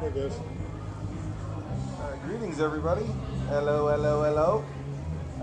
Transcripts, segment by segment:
Hey guys. Greetings, everybody. Hello, hello, hello.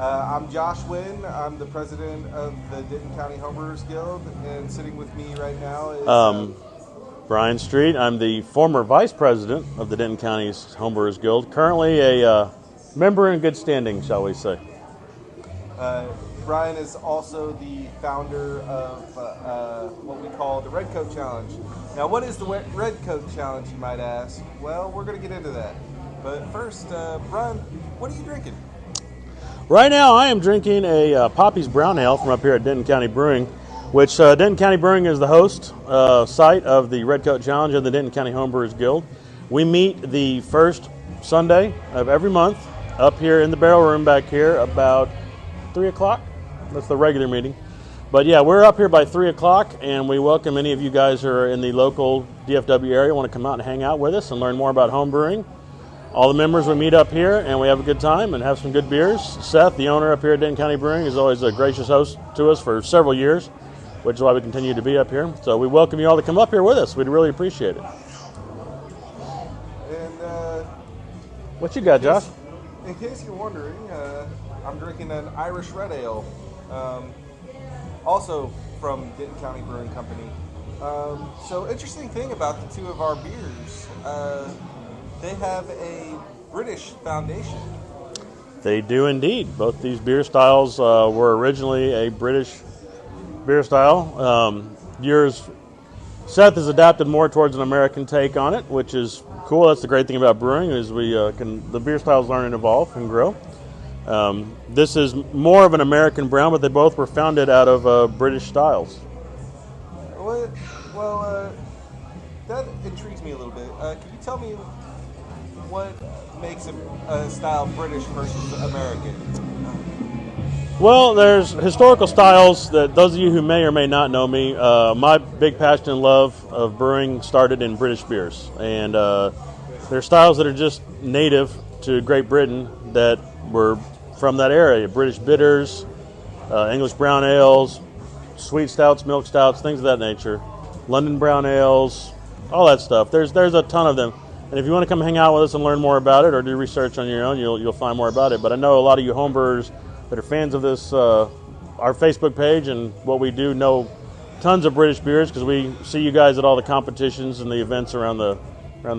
I'm Josh Wynn. I'm the president of the Denton County Homebrewers Guild, and sitting with me right now is Brian Street. I'm the former vice president of the Denton County Homebrewers Guild, currently a member in good standing, shall we say. Brian is also the founder of what we call the Redcoat Challenge. Now, what is the Redcoat Challenge, you might ask? Well, we're going to get into that. But first, Brian, what are you drinking? Right now, I am drinking a Poppy's Brown Ale from up here at Denton County Brewing, which Denton County Brewing is the host site of the Redcoat Challenge and the Denton County Homebrewers Guild. We meet the first Sunday of every month up here in the barrel room back here about 3 o'clock. That's the regular meeting. But yeah, we're up here by 3 o'clock, and we welcome any of you guys who are in the local DFW area, want to come out and hang out with us and learn more about home brewing. All the members, we meet up here, and we have a good time and have some good beers. Seth, the owner up here at Denton County Brewing, is always a gracious host to us for several years, which is why we continue to be up here. So we welcome you all to come up here with us. We'd really appreciate it. And what you got, Josh? In case you're wondering, I'm drinking an Irish Red Ale, also from Denton County Brewing Company. So interesting thing about the two of our beers, they have a British foundation. They do indeed. Both these beer styles were originally a British beer style. Yours, Seth, has adapted more towards an American take on it, which is cool. That's the great thing about brewing, is the beer styles learn and evolve and grow. This is more of an American brown, but they both were founded out of British styles. Well, that intrigues me a little bit. Can you tell me what makes a style British versus American? Well, there's historical styles that those of you who may or may not know me, my big passion and love of brewing started in British beers. And there's styles that are just native to Great Britain that were from that area. British bitters, English brown ales, sweet stouts, milk stouts, things of that nature. London brown ales, all that stuff. There's a ton of them. And if you want to come hang out with us and learn more about it or do research on your own, you'll find more about it. But I know a lot of you homebrewers that are fans of this, our Facebook page and what we do, know tons of British beers because we see you guys at all the competitions and the events around the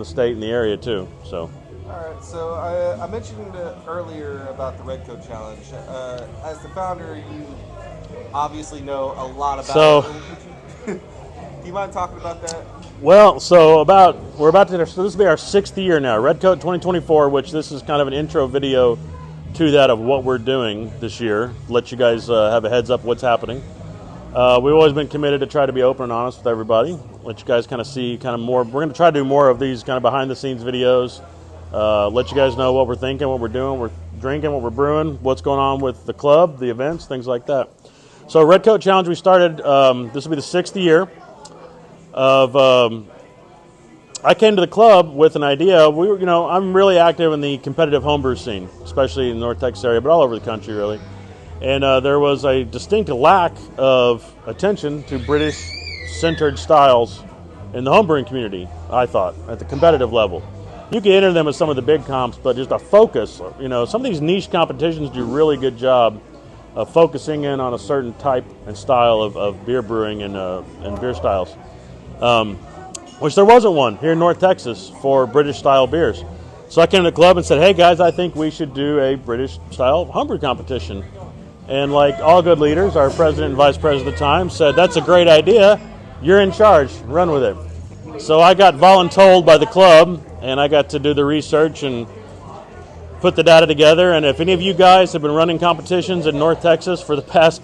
state and the area too. So. All right. So I mentioned earlier about the Redcoat Challenge. As the founder, you obviously know a lot about it. Do you mind talking about that? Well, so this will be our 6th year now, Redcoat 2024, which this is kind of an intro video to that of what we're doing this year. Let you guys have a heads up what's happening. We've always been committed to try to be open and honest with everybody. Let you guys kind of see more. We're going to try to do more of these kind of behind the scenes videos. Let you guys know what we're thinking, what we're doing, we're drinking, what we're brewing, what's going on with the club, the events, things like that. So Redcoat Challenge, we started, this will be the 6th year of, I came to the club with an idea. I'm really active in the competitive homebrew scene, especially in the North Texas area, but all over the country really. And there was a distinct lack of attention to British-centered styles in the homebrewing community, I thought, at the competitive level. You can enter them with some of the big comps, but just a focus. Some of these niche competitions do a really good job of focusing in on a certain type and style of beer brewing and beer styles. Which there wasn't one here in North Texas for British-style beers. So I came to the club and said, hey guys, I think we should do a British-style homebrew competition. And like all good leaders, our president and vice president at the time said, that's a great idea, you're in charge, run with it. So I got voluntold by the club, and I got to do the research and put the data together. And if any of you guys have been running competitions in North Texas for the past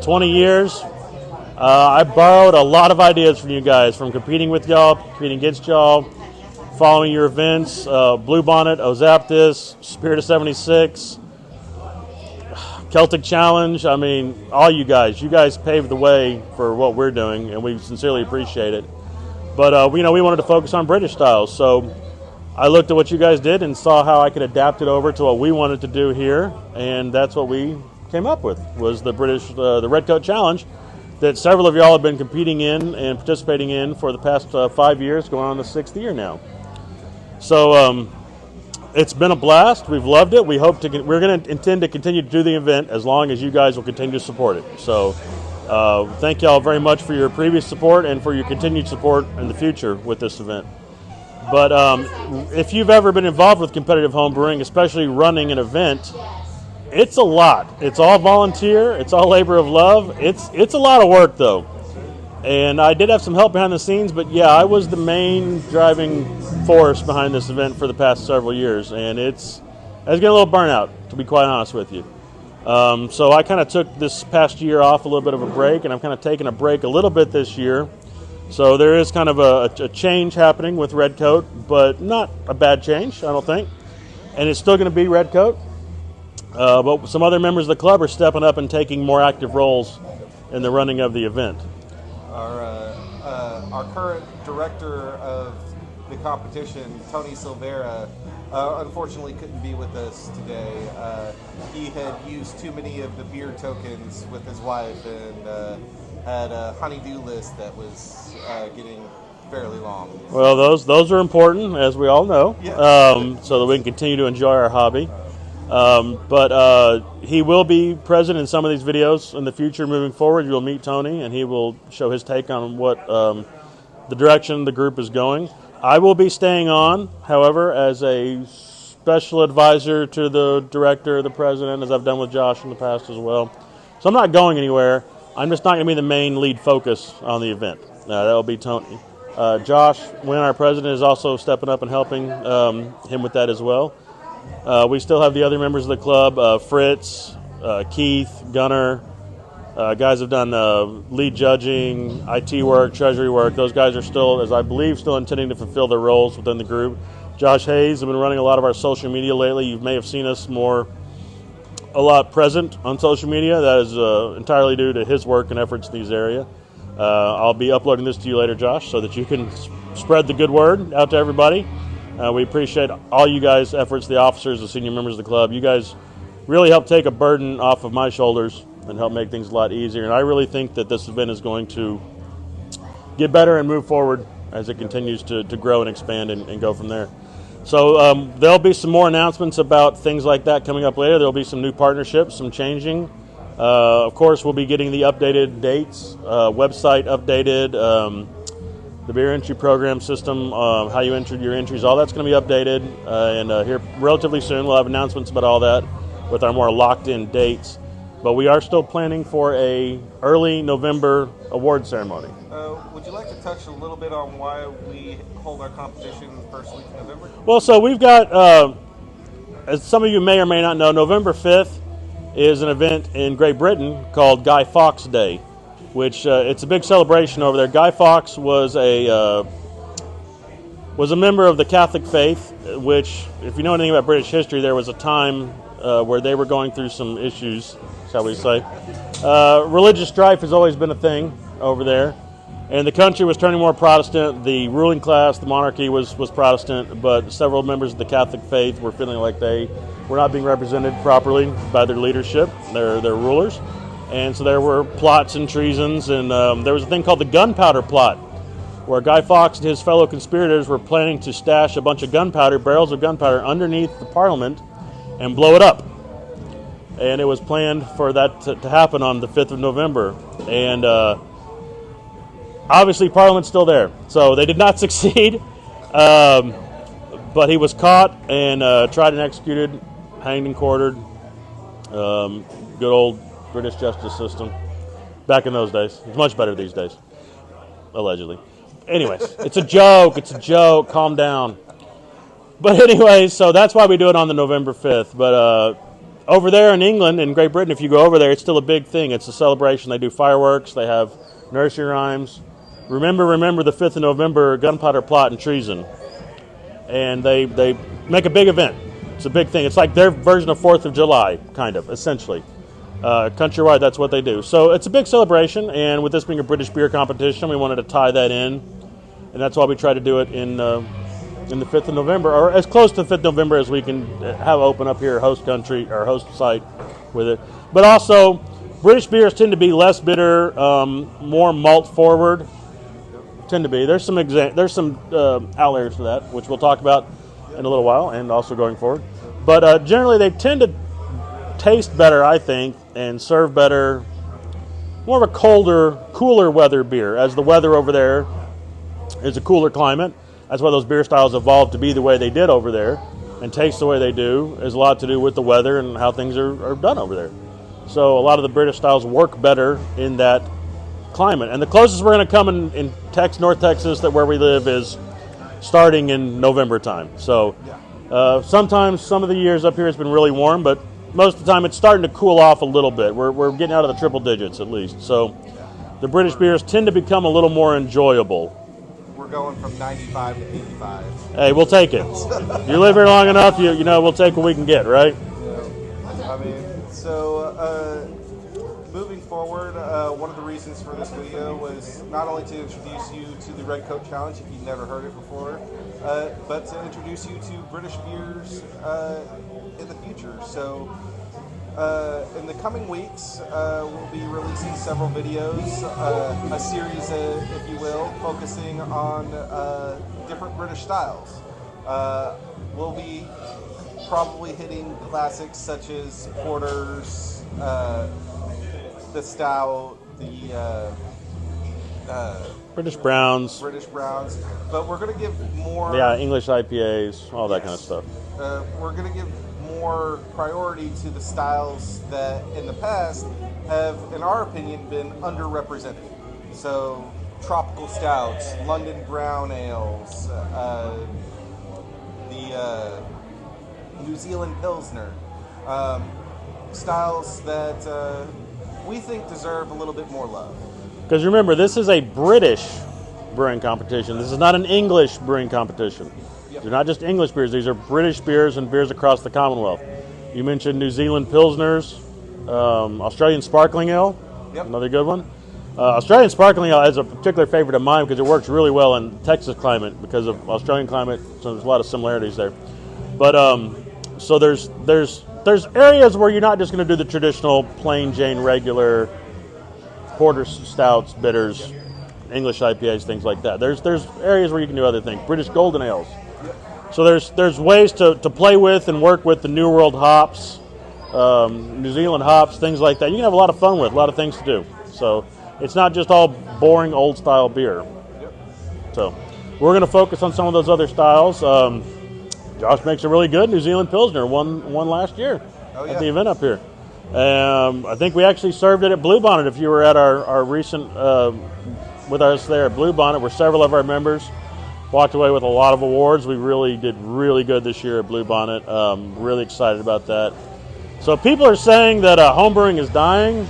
20 years, I borrowed a lot of ideas from you guys, from competing with y'all, competing against y'all, following your events, Blue Bonnet, Ozaptis, Spirit of 76, Celtic Challenge. I mean, all you guys paved the way for what we're doing, and we sincerely appreciate it. But, we wanted to focus on British styles, so I looked at what you guys did and saw how I could adapt it over to what we wanted to do here, and that's what we came up with, was the the Redcoat Challenge, that several of y'all have been competing in and participating in for the past 5 years, going on the 6th year now. So it's been a blast. We've loved it. We're going to intend to continue to do the event as long as you guys will continue to support it. So thank y'all very much for your previous support and for your continued support in the future with this event. But if you've ever been involved with competitive homebrewing, especially running an event, it's a lot. It's all volunteer. It's all labor of love. It's a lot of work, though. And I did have some help behind the scenes, but yeah, I was the main driving force behind this event for the past several years, and I was getting a little burnout, to be quite honest with you. So I kind of took this past year off, a little bit of a break, and I'm kind of taking a break a little bit this year. So there is kind of a change happening with Redcoat, but not a bad change, I don't think. And it's still going to be Redcoat. But some other members of the club are stepping up and taking more active roles in the running of the event. Our current director of the competition, Tony Silvera, unfortunately couldn't be with us today. He had used too many of the beer tokens with his wife and had a honey-do list that was getting fairly long. Well, those are important, as we all know, yeah. So that we can continue to enjoy our hobby. But he will be present in some of these videos in the future moving forward. You'll meet Tony, and he will show his take on what the direction the group is going. I will be staying on, however, as a special advisor to the director, the president, as I've done with Josh in the past as well. So I'm not going anywhere. I'm just not going to be the main lead focus on the event. That will be Tony. Josh Wynn, our president, is also stepping up and helping him with that as well. We still have the other members of the club, Fritz, Keith, Gunnar. Guys have done lead judging, IT work, treasury work. Those guys are still, as I believe, still intending to fulfill their roles within the group. Josh Hayes has been running a lot of our social media lately. You may have seen us a lot present on social media. That is entirely due to his work and efforts in these areas. I'll be uploading this to you later, Josh, so that you can spread the good word out to everybody. We appreciate all you guys' efforts, the officers, the senior members of the club. You guys really help take a burden off of my shoulders and help make things a lot easier. And I really think that this event is going to get better and move forward as it continues to grow and expand and go from there. So there'll be some more announcements about things like that coming up later. There'll be some new partnerships, some changing. Of course, we'll be getting the updated dates, website updated, the beer entry program system, how you entered your entries, all that's going to be updated. And here relatively soon we'll have announcements about all that with our more locked-in dates. But we are still planning for a early November award ceremony. Would you like to touch a little bit on why we hold our competition first week of November? Well, so we've got, as some of you may or may not know, November 5th is an event in Great Britain called Guy Fawkes Day, which it's a big celebration over there. Guy Fawkes was a member of the Catholic faith, which, if you know anything about British history, there was a time where they were going through some issues, shall we say. Religious strife has always been a thing over there, and the country was turning more Protestant. The ruling class, the monarchy, was Protestant, but several members of the Catholic faith were feeling like they were not being represented properly by their leadership, their rulers. And so there were plots and treasons, and there was a thing called the gunpowder plot, where Guy Fawkes and his fellow conspirators were planning to stash a bunch of gunpowder, barrels of gunpowder, underneath the Parliament and blow it up. And it was planned for that to happen on the 5th of November. And obviously Parliament's still there, so they did not succeed. But he was caught and tried and executed, hanged and quartered. Good old British justice system. Back in those days. It's much better these days. Allegedly. Anyways, it's a joke. It's a joke. Calm down. But anyways, so that's why we do it on the November 5th. But over there in England, in Great Britain, if you go over there, it's still a big thing. It's a celebration. They do fireworks. They have nursery rhymes. Remember the 5th of November, gunpowder plot and treason. And they make a big event. It's a big thing. It's like their version of 4th of July, kind of, essentially. Countrywide, that's what they do. So it's a big celebration, and with this being a British beer competition, we wanted to tie that in. And that's why we try to do it in the 5th of November, or as close to the 5th of November as we can have open up here, host country, or host site with it. But also, British beers tend to be less bitter, more malt forward. Tend to be. There's some outliers to that, which we'll talk about. in a little while, and also going forward. But generally, they tend to taste better, I think, and serve better, more of a colder, cooler weather beer, as the weather over there is a cooler climate. That's why those beer styles evolved to be the way they did over there and taste the way they do. Is a lot to do with the weather and how things are done over there. So a lot of the British styles work better in that climate. And the closest we're going to come in North Texas, that where we live, is starting in November time. So sometimes some of the years up here it's been really warm, but most of the time it's starting to cool off a little bit. We're getting out of the triple digits at least. So the British beers tend to become a little more enjoyable. We're going from 95 to 85. Hey, we'll take it. You live here long enough, you know we'll take what we can get, right? Yeah. I mean, so moving forward, one of the reasons for this video was not only to introduce you to the Redcoat Challenge, if you've never heard it before, but to introduce you to British beers in the future. So in the coming weeks, we'll be releasing several videos, a series, if you will, focusing on different British styles. We'll be probably hitting classics such as porters, the stout, the British Browns, but we're going to give more. Yeah, English IPAs, all that kind of stuff. We're going to give more priority to the styles that in the past have, in our opinion, been underrepresented. So tropical stouts, London brown ales, the New Zealand Pilsner, styles that we think deserve a little bit more love. Because remember, this is a British brewing competition. This is not an English brewing competition. They're not just English beers. These are British beers and beers across the Commonwealth. You mentioned New Zealand Pilsners, Australian Sparkling Ale, another good one. Australian Sparkling Ale is a particular favorite of mine because it works really well in Texas climate because of Australian climate, so there's a lot of similarities there. But so there's areas where you're not just going to do the traditional plain Jane regular porter, stouts, bitters, English IPAs, things like that. There's areas where you can do other things. British Golden Ales. So there's ways to play with and work with the New World hops, New Zealand hops, things like that. You can have a lot of fun with, a lot of things to do. So it's not just all boring old style beer. So we're going to focus on some of those other styles. Josh makes a really good New Zealand Pilsner, won last year at the event up here. I think we actually served it at Bluebonnet if you were at our recent, with us there at Bluebonnet, where several of our members walked away with a lot of awards. We really did really good this year at Bluebonnet. Really excited about that. So people are saying that homebrewing is dying.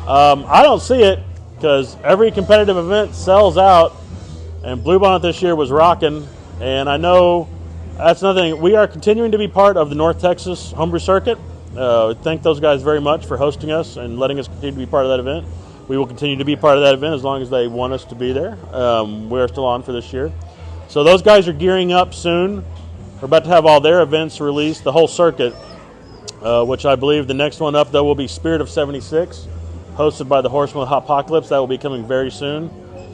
I don't see it because every competitive event sells out, and Bluebonnet this year was rocking. And I know that's another thing. We are continuing to be part of the North Texas Homebrew Circuit. Thank those guys very much for hosting us and letting us continue to be part of that event. We will continue to be part of that event as long as they want us to be there. We're still on for this year. So those guys are gearing up soon. We're about to have all their events released, the whole circuit, which I believe the next one up, though, will be Spirit of 76, hosted by the Horseman Apocalypse. That will be coming very soon,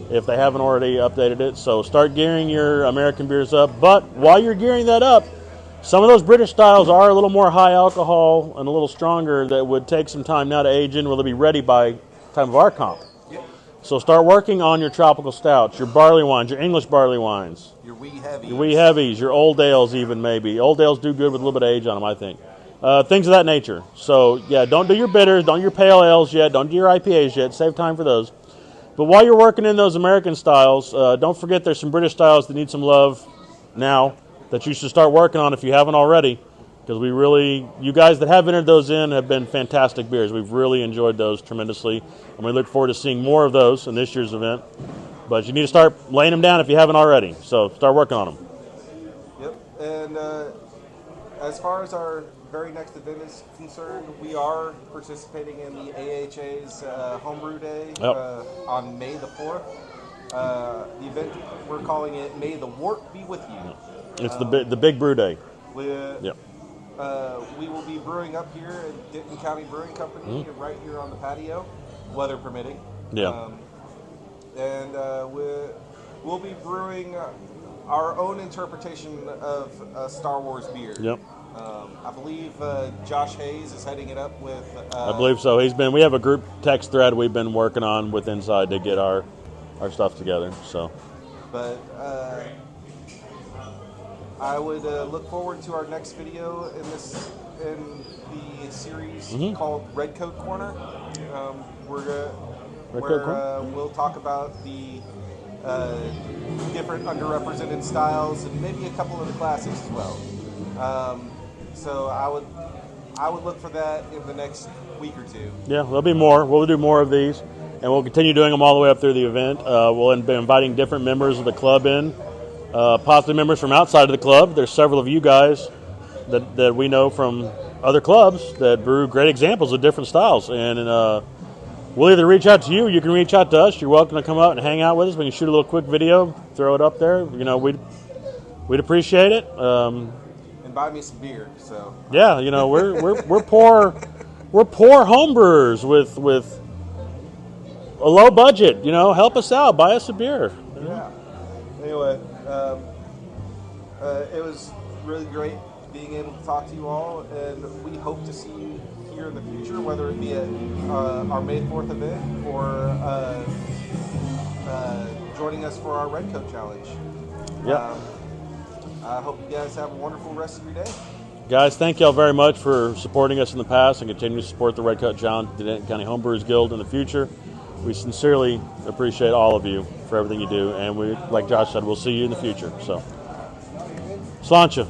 if they haven't already updated it. So start gearing your American beers up. But while you're gearing that up, some of those British styles are a little more high alcohol and a little stronger that would take some time now to age in. Will they be ready by time of our comp? So start working on your tropical stouts, your barley wines, your English barley wines. Your wee heavies. Your wee heavies, your old ales even maybe. Old ales do good with a little bit of age on them, I think. Things of that nature. So, yeah, don't do your bitters, don't do your pale ales yet, don't do your IPAs yet. Save time for those. But while you're working in those American styles, don't forget there's some British styles that need some love now that you should start working on if you haven't already. Because you guys that have entered those in have been fantastic beers. We've really enjoyed those tremendously. And we look forward to seeing more of those in this year's event. But you need to start laying them down if you haven't already. So start working on them. Yep. And as far as our very next event is concerned, we are participating in the AHA's Homebrew Day on May the 4th. The event, we're calling it May the Wort Be With You. It's the big brew day. We will be brewing up here at Denton County Brewing Company, right here on the patio, weather permitting. Yeah. And we'll be brewing our own interpretation of a Star Wars beer. Yep. I believe Josh Hayes is heading it up with. I believe so. We have a group text thread we've been working on with Inside to get our stuff together. So. But I would look forward to our next video in the series called Redcoat Corner. Where we'll talk about the different underrepresented styles and maybe a couple of the classics as well. So I would look for that in the next week or two. Yeah, there'll be more. We'll do more of these, and we'll continue doing them all the way up through the event. We'll be inviting different members of the club in, possibly members from outside of the club. There's several of you guys that we know from other clubs that brew great examples of different styles, and we'll either reach out to you, you can reach out to us. You're welcome to come out and hang out with us. We can shoot a little quick video, throw it up there. You know, we'd appreciate it. And buy me some beer. So yeah, you know, we're poor homebrewers with a low budget. You know, help us out, buy us a beer. Yeah. Anyway, it was really great being able to talk to you all, and we hope to see you here in the future, whether it be at our May 4th event or joining us for our Redcoat Challenge. Yeah. I hope you guys have a wonderful rest of your day. Guys, thank y'all very much for supporting us in the past and continue to support the Redcoat Challenge, the Denton County Homebrewers Guild in the future. We sincerely appreciate all of you for everything you do, and we, like Josh said, we'll see you in the future. So, Sláinte.